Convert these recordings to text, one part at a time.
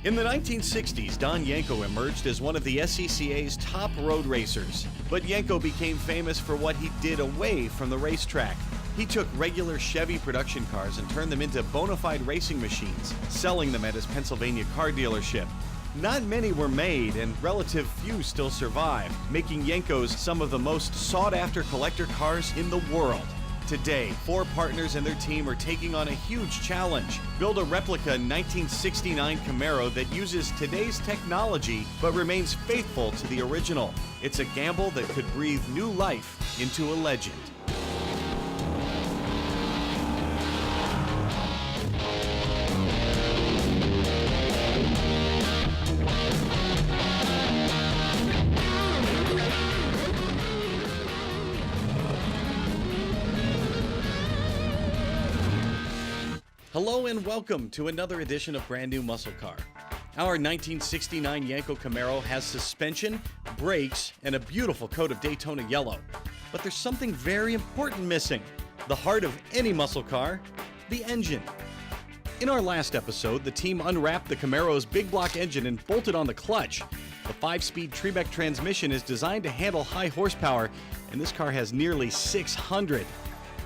In the 1960s, Don Yenko emerged as one of the SCCA's top road racers. But Yenko became famous for what he did away from the racetrack. He took regular Chevy production cars and turned them into bona fide racing machines, selling them at his Pennsylvania car dealership. Not many were made, and relative few still survive, making Yenkos some of the most sought-after collector cars in the world. Today, 4 partners and their team are taking on a huge challenge. Build a replica 1969 Camaro that uses today's technology but remains faithful to the original. It's a gamble that could breathe new life into a legend. Hello and welcome to another edition of Brand New Muscle Car. Our 1969 Yenko Camaro has suspension, brakes, and a beautiful coat of Daytona yellow. But there's something very important missing. The heart of any muscle car, the engine. In our last episode, the team unwrapped the Camaro's big block engine and bolted on the clutch. The 5-speed Tremec transmission is designed to handle high horsepower, and this car has nearly 600.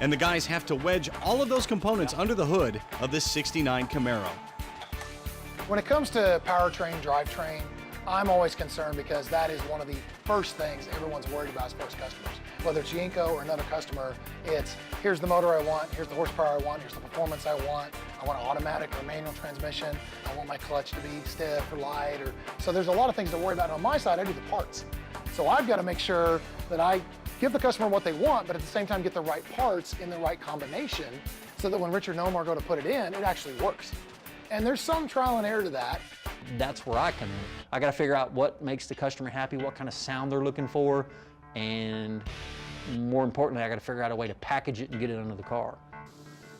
And the guys have to wedge all of those components under the hood of this 69 Camaro. When it comes to powertrain, drivetrain, I'm always concerned because that is one of the first things everyone's worried about as far as customers. Whether it's Yenko or another customer, it's here's the motor I want, here's the horsepower I want, here's the performance I want an automatic or manual transmission, I want my clutch to be stiff or light. So there's a lot of things to worry about. On my side, I do the parts. So I've got to make sure that I give the customer what they want, but at the same time get the right parts in the right combination so that when Richard and Omar go to put it in, it actually works. And there's some trial and error to that. That's where I come in. I got to figure out what makes the customer happy, what kind of sound they're looking for, and more importantly, I got to figure out a way to package it and get it under the car.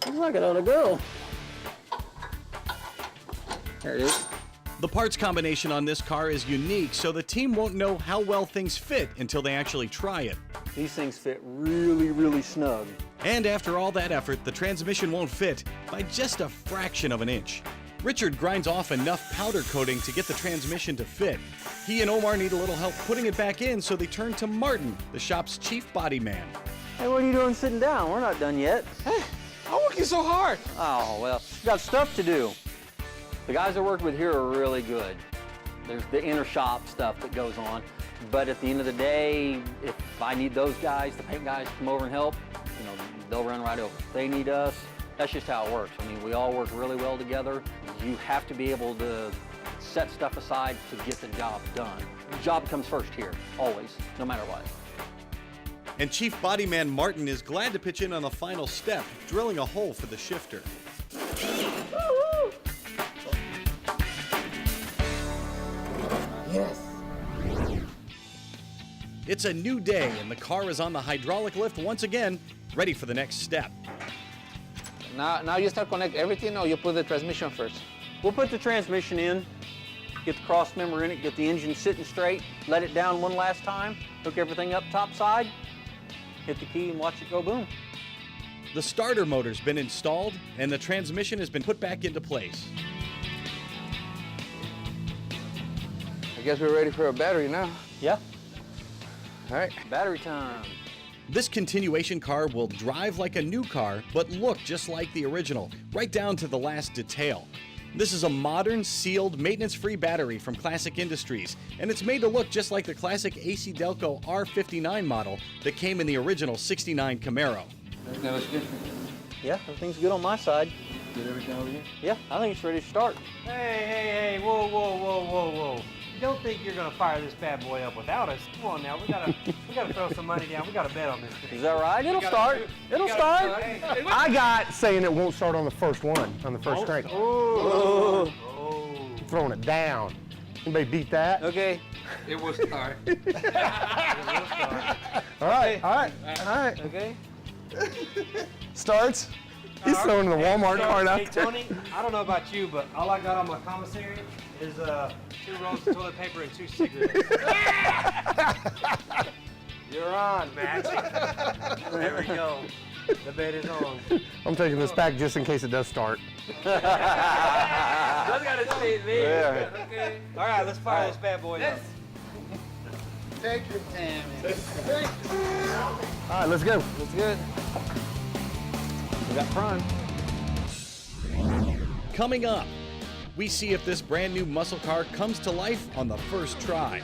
Looks like it ought to go. There it is. The parts combination on this car is unique, so the team won't know how well things fit until they actually try it. These things fit really, really snug. And after all that effort, the transmission won't fit by just a fraction of an inch. Richard grinds off enough powder coating to get the transmission to fit. He and Omar need a little help putting it back in, so they turn to Martin, the shop's chief body man. Hey, what are you doing sitting down? We're not done yet. Hey, I'm working so hard. Oh, well, you got stuff to do. The guys I work with here are really good. There's the inner shop stuff that goes on, but at the end of the day, if I need those guys, the paint guys, to come over and help, you know, they'll run right over. If they need us, that's just how it works. I mean, we all work really well together. You have to be able to set stuff aside to get the job done. The job comes first here, always, no matter what. And Chief Bodyman Martin is glad to pitch in on the final step, drilling a hole for the shifter. Yes. It's a new day, and the car is on the hydraulic lift once again, ready for the next step. Now you start connect everything, or you put the transmission first? We'll put the transmission in, get the cross member in it, get the engine sitting straight, let it down one last time, hook everything up top side, hit the key and watch it go boom. The starter motor's been installed, and the transmission has been put back into place. I guess we're ready for a battery now. Yeah. All right. Battery time. This continuation car will drive like a new car, but look just like the original, right down to the last detail. This is a modern, sealed, maintenance-free battery from Classic Industries, and it's made to look just like the classic AC Delco R59 model that came in the original 69 Camaro. Everything looks good. Yeah, everything's good on my side. Get everything over here? Yeah, I think it's ready to start. Hey, whoa. You don't think you're gonna fire this bad boy up without us? Come on now, we gotta throw some money down. We gotta bet on this thing. Is that right? It'll start. It'll start. I got saying it won't start on the first one, on the first crank. Oh. Throwing it down. Anybody beat that? Okay. It will start. All right. Okay. Starts. He's throwing the Walmart card out Hey, there. Tony, I don't know about you, but all I got on my commissary is 2 rolls of toilet paper and 2 cigarettes. You're on, Max. There we go. The bet is on. I'm taking this back just in case it does start. Go, Yeah. Okay. All right, let's fire this bad boy up. Take your time. All right, let's go. Looks good. We got prime. Coming up, we see if this brand new muscle car comes to life on the first try.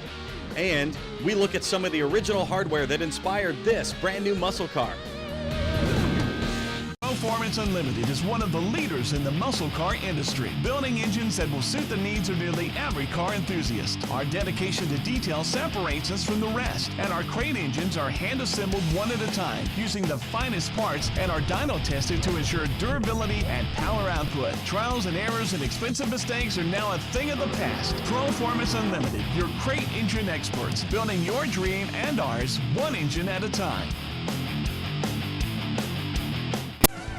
And we look at some of the original hardware that inspired this brand new muscle car. Proformance Unlimited is one of the leaders in the muscle car industry, building engines that will suit the needs of nearly every car enthusiast. Our dedication to detail separates us from the rest, and our crate engines are hand-assembled one at a time, using the finest parts and are dyno tested to ensure durability and power output. Trials and errors and expensive mistakes are now a thing of the past. Proformance Unlimited, your crate engine experts, building your dream and ours one engine at a time.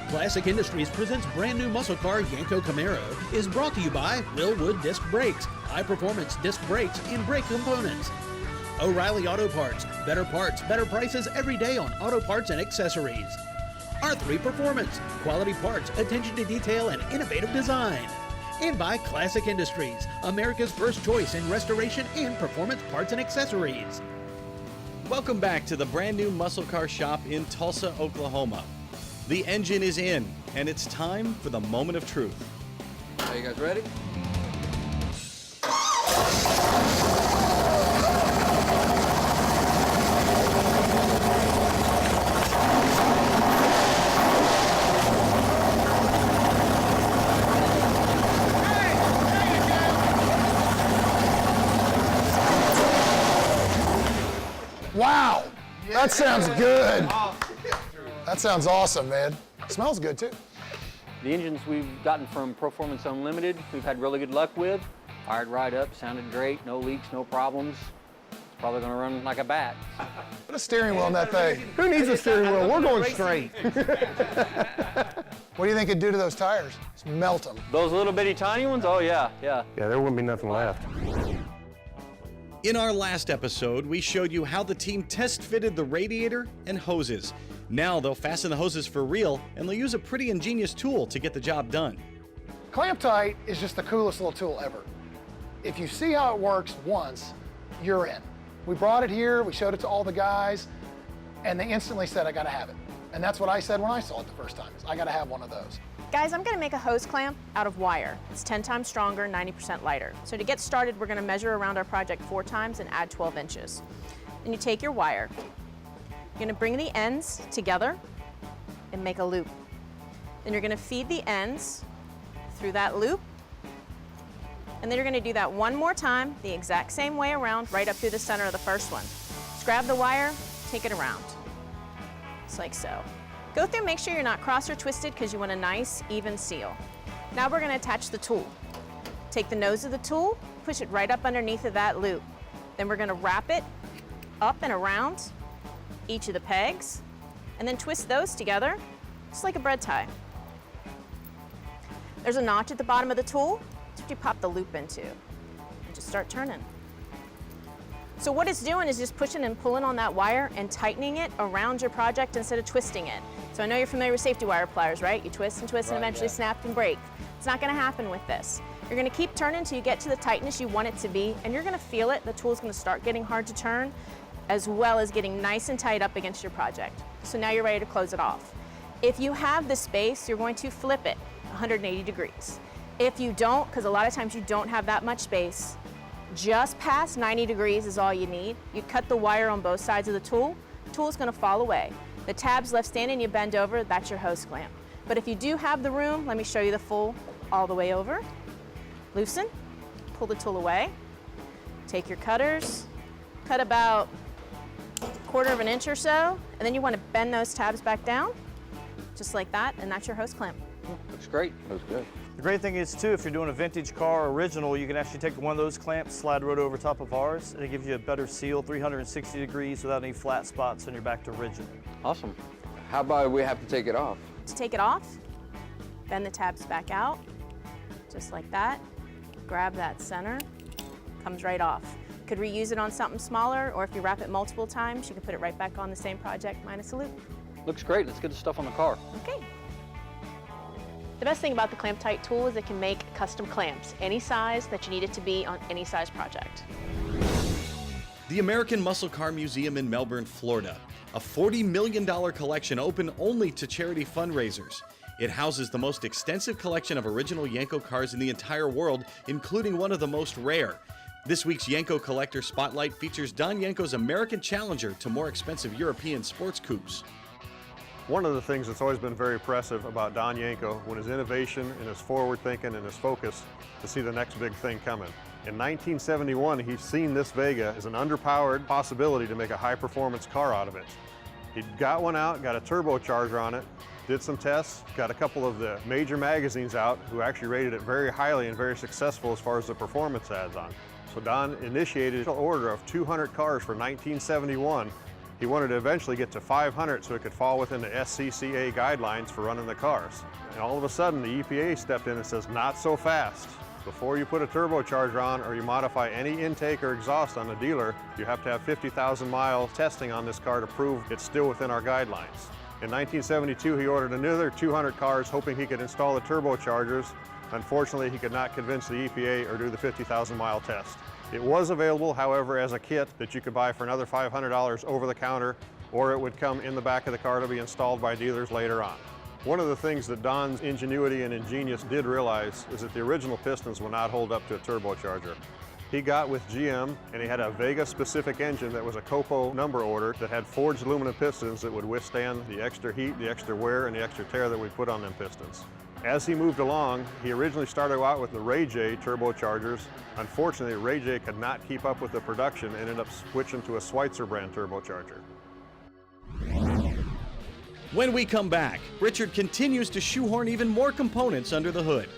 Classic Industries presents brand new muscle car Yenko Camaro is brought to you by Willwood Disc Brakes, high performance disc brakes and brake components. O'Reilly Auto Parts, better prices every day on auto parts and accessories. R3 Performance, quality parts, attention to detail and innovative design. And by Classic Industries, America's first choice in restoration and performance parts and accessories. Welcome back to the brand new muscle car shop in Tulsa, Oklahoma. The engine is in, and it's time for the moment of truth. Are you guys ready? Wow, that sounds good. That sounds awesome, man. Smells good too. The engines we've gotten from Proformance Unlimited, we've had really good luck with. Fired right up, sounded great, no leaks, no problems. It's probably gonna run like a bat. Put a steering wheel on that thing. Who needs a steering wheel? We're going straight. What do you think it'd do to those tires? Just melt them. Those little bitty tiny ones, oh yeah. Yeah, there wouldn't be nothing left. In our last episode, we showed you how the team test fitted the radiator and hoses. Now they'll fasten the hoses for real, and they'll use a pretty ingenious tool to get the job done. Clamp tight is just the coolest little tool ever. If you see how it works once, you're in. We brought it here, we showed it to all the guys, and they instantly said, I gotta have it. And that's what I said when I saw it the first time, is I gotta have one of those. Guys, I'm gonna make a hose clamp out of wire. It's 10 times stronger, 90% lighter. So to get started, we're gonna measure around our project 4 times and add 12 inches. Then you take your wire, you're gonna bring the ends together and make a loop. Then you're gonna feed the ends through that loop. And then you're gonna do that one more time, the exact same way around, right up through the center of the first one. Just grab the wire, take it around. Just like so. Go through, make sure you're not cross or twisted because you want a nice, even seal. Now we're gonna attach the tool. Take the nose of the tool, push it right up underneath of that loop. Then we're gonna wrap it up and around each of the pegs, and then twist those together, just like a bread tie. There's a notch at the bottom of the tool, that's what you pop the loop into, and just start turning. So what it's doing is just pushing and pulling on that wire and tightening it around your project instead of twisting it. So I know you're familiar with safety wire pliers, right? You twist and twist and eventually snap and break. It's not gonna happen with this. You're gonna keep turning until you get to the tightness you want it to be, and you're gonna feel it. The tool's gonna start getting hard to turn, as well as getting nice and tight up against your project. So now you're ready to close it off. If you have the space, you're going to flip it 180 degrees. If you don't, because a lot of times you don't have that much space, just past 90 degrees is all you need. You cut the wire on both sides of the tool's gonna fall away. The tab's left standing, you bend over, that's your hose clamp. But if you do have the room, let me show you the full all the way over. Loosen, pull the tool away, take your cutters, cut about 1/4 of an inch or so, and then you want to bend those tabs back down, just like that, and that's your hose clamp. Looks great. Looks good. The great thing is too, if you're doing a vintage car original, you can actually take one of those clamps, slide right over top of ours, and it gives you a better seal, 360 degrees without any flat spots, and you're back to rigid. Awesome. How about we have to take it off? To take it off, bend the tabs back out, just like that. Grab that center, comes right off. You could reuse it on something smaller, or if you wrap it multiple times, you can put it right back on the same project minus a loop. Looks great. Let's get the stuff on the car. Okay. The best thing about the Clamp Tight tool is it can make custom clamps, any size that you need it to be on any size project. The American Muscle Car Museum in Melbourne, Florida. A $40 million collection open only to charity fundraisers. It houses the most extensive collection of original Yenko cars in the entire world, including one of the most rare. This week's Yenko Collector Spotlight features Don Yenko's American challenger to more expensive European sports coupes. One of the things that's always been very impressive about Don Yenko, when his innovation and his forward thinking and his focus to see the next big thing coming. In 1971, he's seen this Vega as an underpowered possibility to make a high performance car out of it. He got one out, got a turbocharger on it, did some tests, got a couple of the major magazines out who actually rated it very highly and very successful as far as the performance adds on. So Don initiated an order of 200 cars for 1971. He wanted to eventually get to 500 so it could fall within the SCCA guidelines for running the cars. And all of a sudden the EPA stepped in and says, not so fast. Before you put a turbocharger on or you modify any intake or exhaust on the dealer, you have to have 50,000 mile testing on this car to prove it's still within our guidelines. In 1972, he ordered another 200 cars hoping he could install the turbochargers. Unfortunately, he could not convince the EPA or do the 50,000 mile test. It was available, however, as a kit that you could buy for another $500 over the counter, or it would come in the back of the car to be installed by dealers later on. One of the things that Don's ingenuity and ingenious did realize is that the original pistons would not hold up to a turbocharger. He got with GM and he had a Vega-specific engine that was a Copo number order that had forged aluminum pistons that would withstand the extra heat, the extra wear, and the extra tear that we put on them pistons. As he moved along, he originally started out with the Ray J turbochargers. Unfortunately, Ray J could not keep up with the production and ended up switching to a Schweitzer brand turbocharger. When we come back, Richard continues to shoehorn even more components under the hood.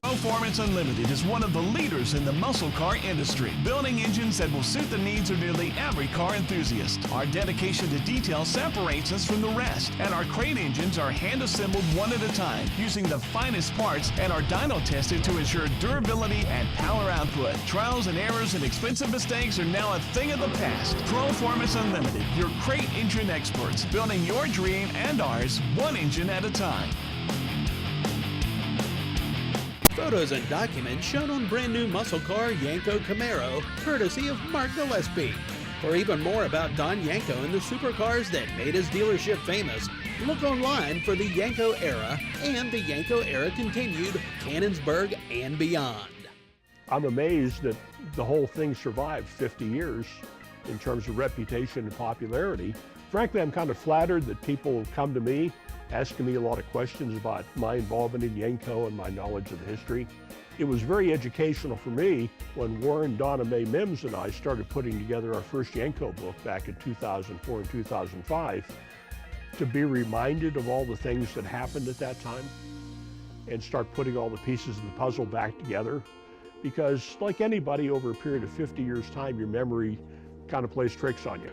Proformance Unlimited is one of the leaders in the muscle car industry, building engines that will suit the needs of nearly every car enthusiast. Our dedication to detail separates us from the rest, and our crate engines are hand-assembled one at a time, using the finest parts and are dyno tested to ensure durability and power output. Trials and errors and expensive mistakes are now a thing of the past. Proformance Unlimited, your crate engine experts, building your dream and ours one engine at a time. Photos and documents shown on brand new muscle car Yenko Camaro, courtesy of Mark Gillespie. For even more about Don Yenko and the supercars that made his dealership famous, look online for the Yenko era and the Yenko era continued, Cannonsburg and beyond. I'm amazed that the whole thing survived 50 years in terms of reputation and popularity. Frankly, I'm kind of flattered that people come to me asking me a lot of questions about my involvement in Yenko and my knowledge of the history. It was very educational for me when Warren, Donna Mae Mims and I started putting together our first Yenko book back in 2004 and 2005 to be reminded of all the things that happened at that time and start putting all the pieces of the puzzle back together. Because like anybody, over a period of 50 years' time, your memory kind of plays tricks on you.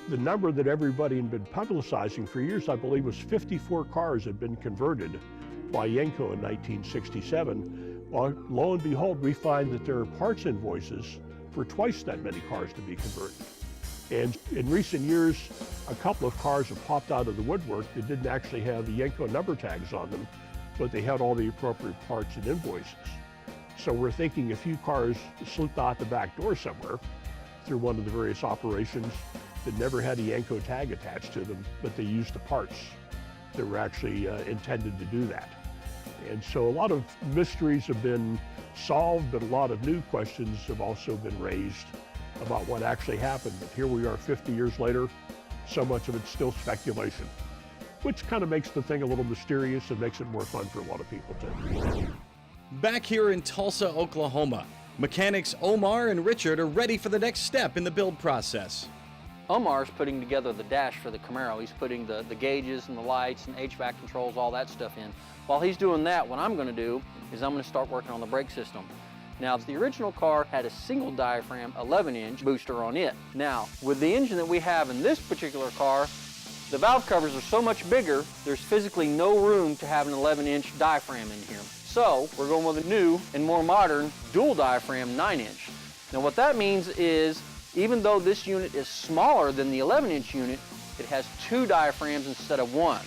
The number that everybody had been publicizing for years, I believe, was 54 cars had been converted by Yenko in 1967. Well, lo and behold, we find that there are parts invoices for twice that many cars to be converted. And in recent years, a couple of cars have popped out of the woodwork that didn't actually have the Yenko number tags on them, but they had all the appropriate parts and invoices. So we're thinking a few cars slipped out the back door somewhere through one of the various operations that never had a Yenko tag attached to them, but they used the parts that were actually intended to do that. And so a lot of mysteries have been solved, but a lot of new questions have also been raised about what actually happened. But here we are 50 years later, so much of it's still speculation, which kind of makes the thing a little mysterious and makes it more fun for a lot of people too. Back here in Tulsa, Oklahoma, mechanics Omar and Richard are ready for the next step in the build process. Omar's putting together the dash for the Camaro. He's putting the gauges and the lights and HVAC controls, all that stuff in. While he's doing that, what I'm going to do is I'm going to start working on the brake system. Now, the original car had a single diaphragm 11-inch booster on it. Now, with the engine that we have in this particular car, the valve covers are so much bigger, there's physically no room to have an 11-inch diaphragm in here. So, we're going with a new and more modern dual diaphragm 9-inch. Now, what that means is, even though this unit is smaller than the 11-inch unit, it has 2 diaphragms instead of 1.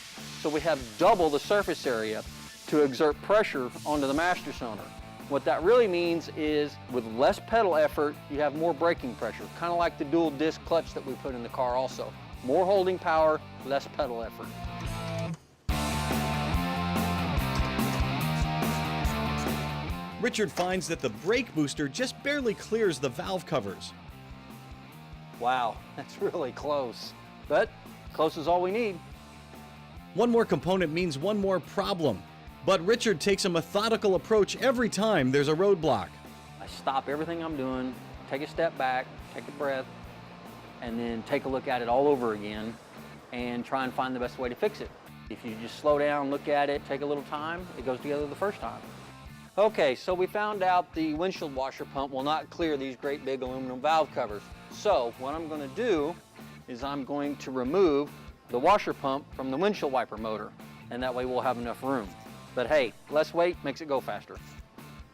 So we have double the surface area to exert pressure onto the master cylinder. What that really means is with less pedal effort, you have more braking pressure, kind of like the dual disc clutch that we put in the car also. More holding power, less pedal effort. Richard finds that the brake booster just barely clears the valve covers. Wow, that's really close, but close is all we need. One more component means one more problem, but Richard takes a methodical approach every time there's a roadblock. I stop everything I'm doing, take a step back, take a breath, and then take a look at it all over again and try and find the best way to fix it. If you just slow down, look at it, take a little time, it goes together the first time. Okay, so we found out the windshield washer pump will not clear these great big aluminum valve covers. So what I'm going to do is I'm going to remove the washer pump from the windshield wiper motor, and that way we'll have enough room. But hey, less weight makes it go faster.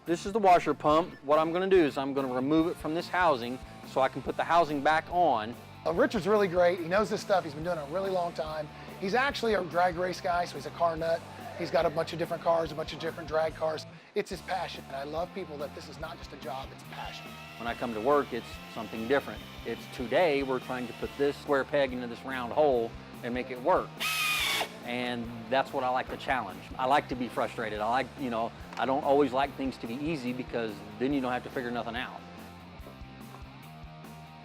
This is the washer pump. What I'm going to do is I'm going to remove it from this housing so I can put the housing back on. Richard's really great. He knows this stuff. He's been doing it a really long time. He's actually a drag race guy, so he's a car nut. He's got a bunch of different cars, a bunch of different drag cars. It's his passion, and I love people that this is not just a job, it's a passion. When I come to work, it's something different. It's today we're trying to put this square peg into this round hole and make it work. And that's what I like to challenge. I like to be frustrated. I don't always like things to be easy because then you don't have to figure nothing out.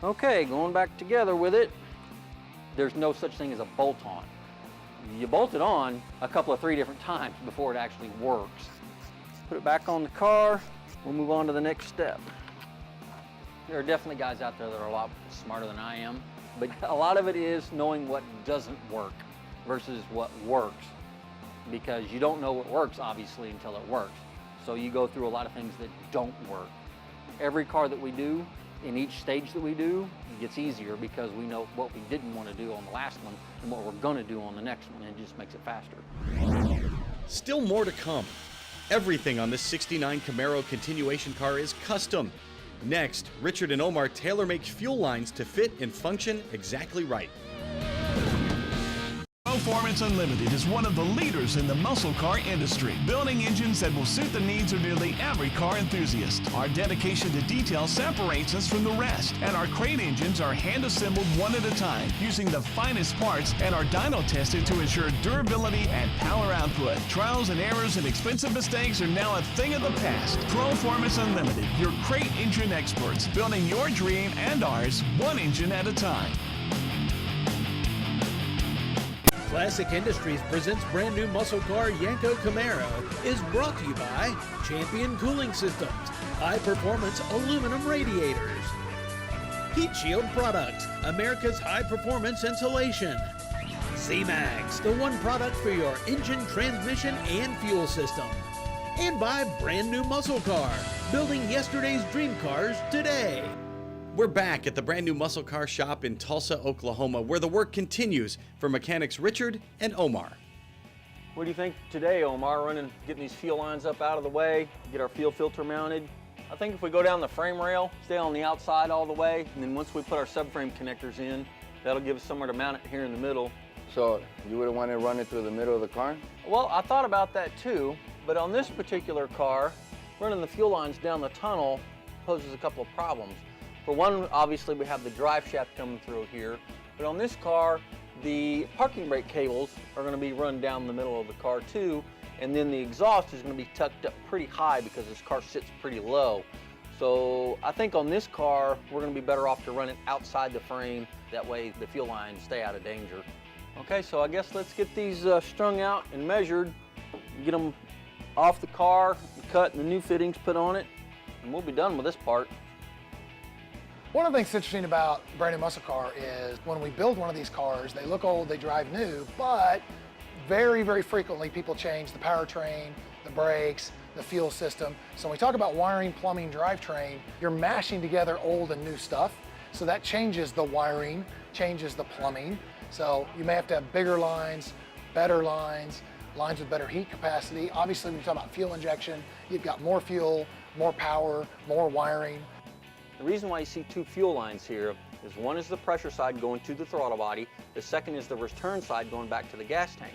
Okay, going back together with it, there's no such thing as a bolt-on. You bolt it on a couple of 3 different times before it actually works. Put it back on the car, we'll move on to the next step. There are definitely guys out there that are a lot smarter than I am, but a lot of it is knowing what doesn't work versus what works, because you don't know what works, obviously, until it works. So you go through a lot of things that don't work. Every car that we do, in each stage that we do, it gets easier because we know what we didn't want to do on the last one and what we're going to do on the next one, and it just makes it faster. Still more to come. Everything on this '69 Camaro continuation car is custom. Next, Richard and Omar tailor-make fuel lines to fit and function exactly right. Proformance Unlimited is one of the leaders in the muscle car industry, building engines that will suit the needs of nearly every car enthusiast. Our dedication to detail separates us from the rest, and our crate engines are hand-assembled one at a time, using the finest parts and are dyno tested to ensure durability and power output. Trials and errors and expensive mistakes are now a thing of the past. Proformance Unlimited, your crate engine experts, building your dream and ours one engine at a time. Classic Industries presents brand new muscle car Yenko Camaro is brought to you by Champion Cooling Systems, high performance aluminum radiators, Heat Shield Products, America's high performance insulation, Z-Max, the one product for your engine, transmission, and fuel system, and by brand new muscle car, building yesterday's dream cars today. We're back at the brand new muscle car shop in Tulsa, Oklahoma, where the work continues for mechanics Richard and Omar. What do you think today, Omar, getting these fuel lines up out of the way, get our fuel filter mounted? I think if we go down the frame rail, stay on the outside all the way, and then once we put our subframe connectors in, that'll give us somewhere to mount it here in the middle. So you would want to run it through the middle of the car? Well, I thought about that too, but on this particular car, running the fuel lines down the tunnel poses a couple of problems. For one, obviously we have the drive shaft coming through here, but on this car, the parking brake cables are going to be run down the middle of the car too, and then the exhaust is going to be tucked up pretty high because this car sits pretty low. So I think on this car, we're going to be better off to run it outside the frame. That way the fuel lines stay out of danger. Okay, so I guess let's get these strung out and measured, get them off the car, cut, and the new fittings put on it, and we'll be done with this part. One of the things that's interesting about brand new muscle car is when we build one of these cars, they look old, they drive new, but very, very frequently people change the powertrain, the brakes, the fuel system. So when we talk about wiring, plumbing, drivetrain, you're mashing together old and new stuff. So that changes the wiring, changes the plumbing. So you may have to have bigger lines, better lines, lines with better heat capacity. Obviously, when you talk about fuel injection, you've got more fuel, more power, more wiring. The reason why you see 2 fuel lines here is one is the pressure side going to the throttle body, the second is the return side going back to the gas tank.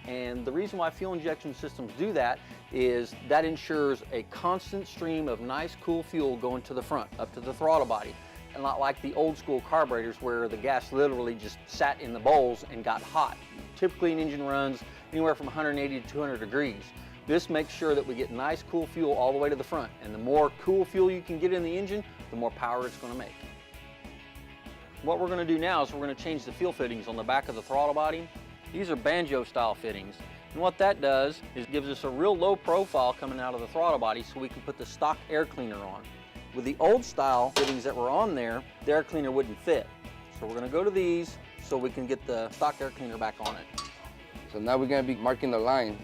And the reason why fuel injection systems do that is that ensures a constant stream of nice, cool fuel going to the front, up to the throttle body. And not like the old school carburetors where the gas literally just sat in the bowls and got hot. Typically an engine runs anywhere from 180 to 200 degrees. This makes sure that we get nice, cool fuel all the way to the front. And the more cool fuel you can get in the engine, the more power it's going to make. What we're going to do now is we're going to change the fuel fittings on the back of the throttle body. These are banjo style fittings. And what that does is gives us a real low profile coming out of the throttle body so we can put the stock air cleaner on. With the old style fittings that were on there, the air cleaner wouldn't fit. So we're going to go to these so we can get the stock air cleaner back on it. So now we're going to be marking the lines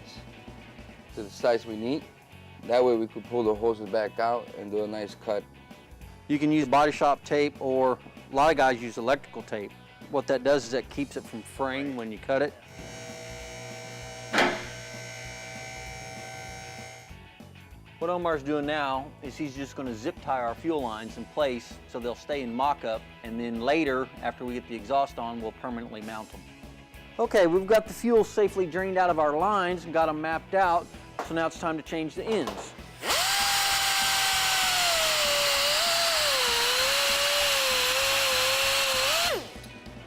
to the size we need. That way we could pull the hoses back out and do a nice cut. You can use body shop tape, or a lot of guys use electrical tape. What that does is that keeps it from fraying when you cut it. What Omar's doing now is he's just going to zip tie our fuel lines in place so they'll stay in mock-up, and then later, after we get the exhaust on, we'll permanently mount them. Okay, we've got the fuel safely drained out of our lines and got them mapped out, so now it's time to change the ends.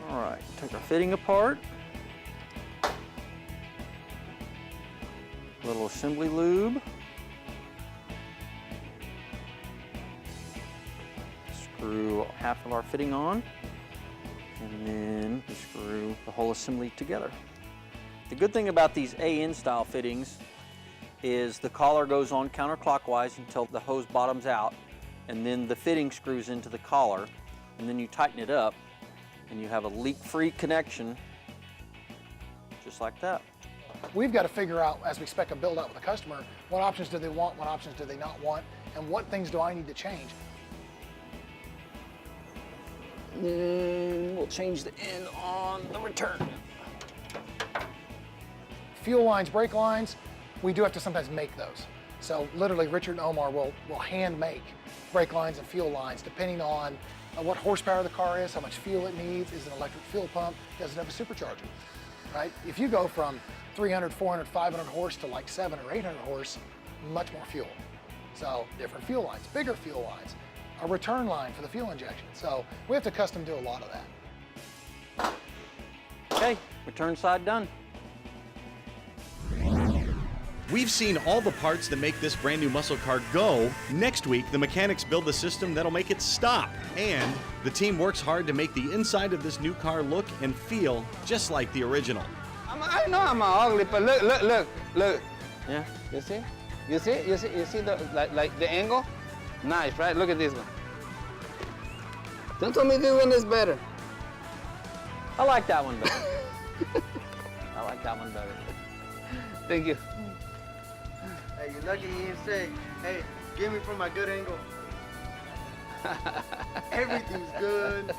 All right, take our fitting apart. A little assembly lube. Screw half of our fitting on, and then we screw the whole assembly together. The good thing about these AN style fittings is the collar goes on counterclockwise until the hose bottoms out, and then the fitting screws into the collar, and then you tighten it up, and you have a leak-free connection, just like that. We've got to figure out, as we spec a build out with the customer, what options do they want, what options do they not want, and what things do I need to change. Then we'll change the end on the return. Fuel lines, brake lines, we do have to sometimes make those. So literally Richard and Omar will hand make brake lines and fuel lines depending on what horsepower the car is, how much fuel it needs, is it an electric fuel pump, does it have a supercharger, right? If you go from 300, 400, 500 horse to like 700 or 800 horse, much more fuel. So different fuel lines, bigger fuel lines, a return line for the fuel injection. So we have to custom do a lot of that. Okay, return side done. We've seen all the parts that make this brand new muscle car go. Next week, the mechanics build the system that'll make it stop. And the team works hard to make the inside of this new car look and feel just like the original. I know I'm ugly, but look. Yeah. You see? You see the like the angle? Nice, right? Look at this one. Don't tell me this one is better. I like that one better. I like that one better. Thank you. Hey, you're lucky you didn't say, hey, give me from my good angle. Everything's good.